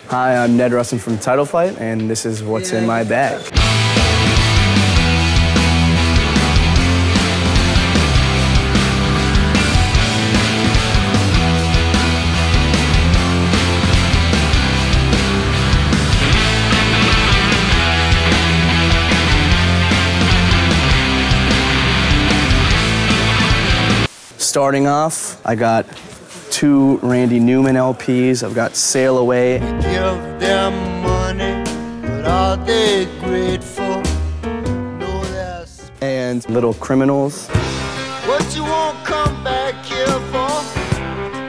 Hi, I'm Ned Russin from Title Fight, and this is what's in my bag. Starting off, I got 2 Randy Newman LPs. I've got Sail Away. Give them money, but are they grateful? No, that's... And Little Criminals. What you won't come back here for?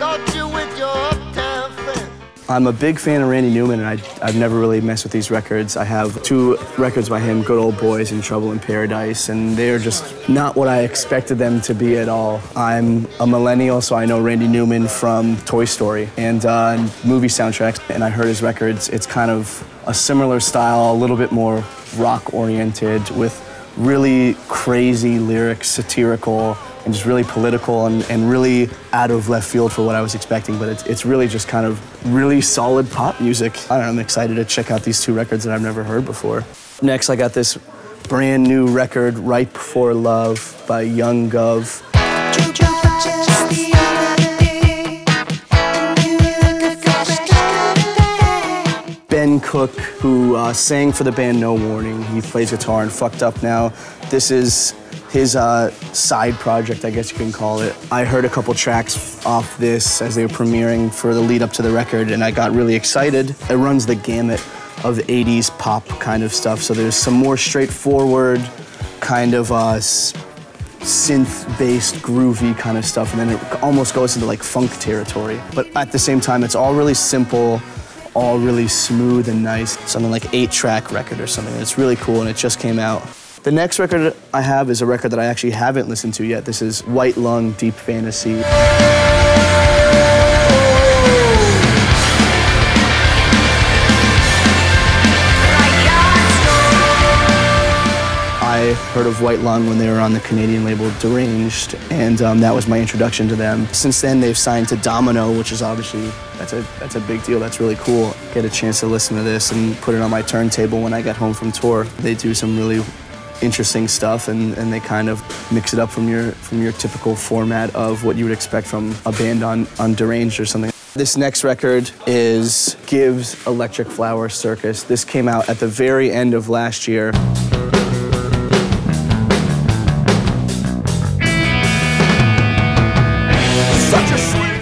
Thought you with your uptown friend. I'm a big fan of Randy Newman, and I've never really messed with these records. I have 2 records by him, Good Old Boys and Trouble in Paradise, and they're just not what I expected them to be at all. I'm a millennial, so I know Randy Newman from Toy Story and movie soundtracks, and I heard his records. It's kind of a similar style, a little bit more rock-oriented, with really crazy lyrics, satirical, and just really political and really out of left field for what I was expecting, but it's really just kind of really solid pop music. I don't know, I'm excited to check out these 2 records that I've never heard before. Next, I got this brand new record, Right Before Love by Young Gov. Ben Cook, who sang for the band No Warning. He plays guitar and Fucked Up now. This is his side project, I guess you can call it. I heard a couple tracks off this as they were premiering for the lead up to the record, and I got really excited. It runs the gamut of 80s pop kind of stuff, so there's some more straightforward kind of synth-based, groovy kind of stuff, and then it almost goes into like funk territory. But at the same time, it's all really simple, all really smooth and nice. Something like 8-track record or something. It's really cool, and it just came out. The next record I have is a record that I actually haven't listened to yet. This is White Lung, Deep Fantasy. I heard of White Lung when they were on the Canadian label Deranged, and that was my introduction to them. Since then, they've signed to Domino, which is obviously, that's a big deal. That's really cool. Get a chance to listen to this and put it on my turntable when I get home from tour. They do some really interesting stuff, and they kind of mix it up from your typical format of what you would expect from a band on Deranged or something. This next record is Gibbs Electric Flower Circus. This came out at the very end of last year.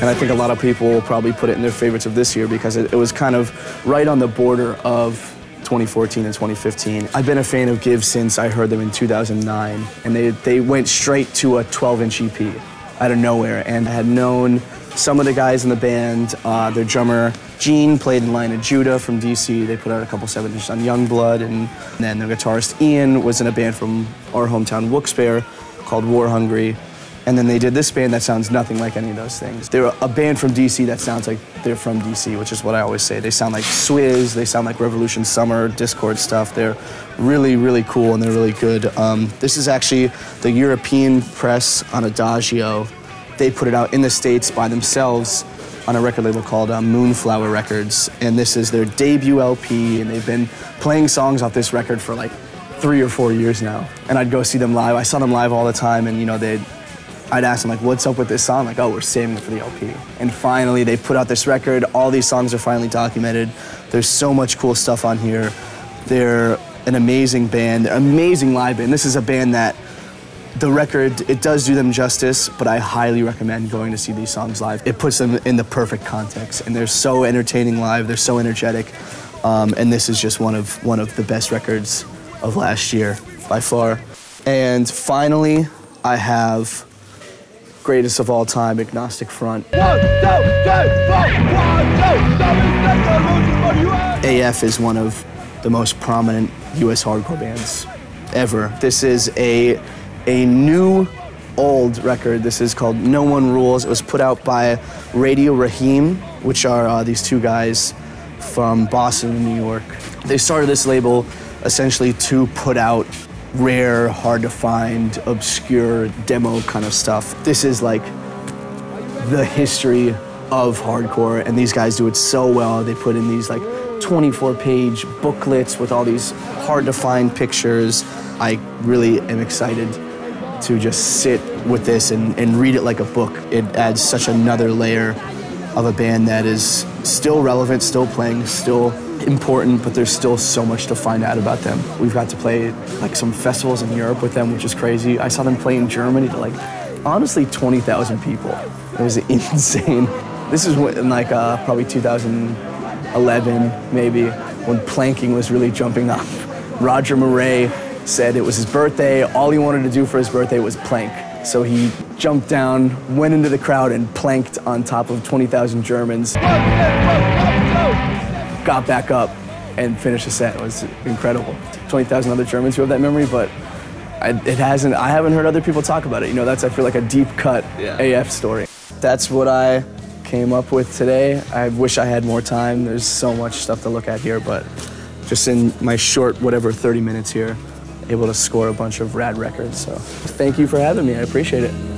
And I think a lot of people will probably put it in their favorites of this year because it was kind of right on the border of 2014 and 2015. I've been a fan of Gibbs since I heard them in 2009, and they went straight to a 12-inch EP out of nowhere, and I had known some of the guys in the band. Their drummer, Gene, played in Line of Judah from DC. They put out a couple 7-inches on Youngblood, and then their guitarist, Ian, was in a band from our hometown, Wilkes-Barre, called War Hungry. And then they did this band that sounds nothing like any of those things. They're a band from DC that sounds like they're from DC, which is what I always say. They sound like Swizz, they sound like Revolution Summer, Discord stuff. They're really, really cool, and they're really good. This is actually the European press on Adagio. They put it out in the States by themselves on a record label called Moonflower Records, and this is their debut LP, and they've been playing songs off this record for like 3 or 4 years now. And I'd go see them live. I saw them live all the time, and you know, I'd ask them, like, what's up with this song? Like, oh, we're saving it for the LP. And finally, they put out this record. All these songs are finally documented. There's so much cool stuff on here. They're an amazing band. They're an amazing live band. This is a band that the record, it does do them justice, but I highly recommend going to see these songs live. It puts them in the perfect context, and they're so entertaining live. They're so energetic, and this is just one of the best records of last year, by far. And finally, I have greatest of all time, Agnostic Front. 1, 2, 3, 4. 1, 2, 3, AF is one of the most prominent US hardcore bands ever. This is a new old record. This is called No One Rules. It was put out by Radio Raheem, which are these 2 guys from Boston and New York. They started this label essentially to put out rare, hard to find, obscure demo kind of stuff. This is like the history of hardcore, and these guys do it so well. They put in these like 24-page booklets with all these hard-to-find pictures. I really am excited to just sit with this and read it like a book. It adds such another layer of a band that is still relevant, still playing, still important, but there's still so much to find out about them. We've got to play like some festivals in Europe with them, which is crazy. I saw them play in Germany to like, honestly, 20,000 people. It was insane. This is in like probably 2011, maybe, when planking was really jumping up. Roger Murray said it was his birthday. All he wanted to do for his birthday was plank. So he jumped down, went into the crowd, and planked on top of 20,000 Germans. Got back up and finished the set. It was incredible. 20,000 other Germans who have that memory, but I haven't heard other people talk about it. You know, that's, I feel like, a deep cut AF story. That's what I came up with today. I wish I had more time. There's so much stuff to look at here, but just in my short, 30 minutes here, able to score a bunch of rad records. So thank you for having me. I appreciate it.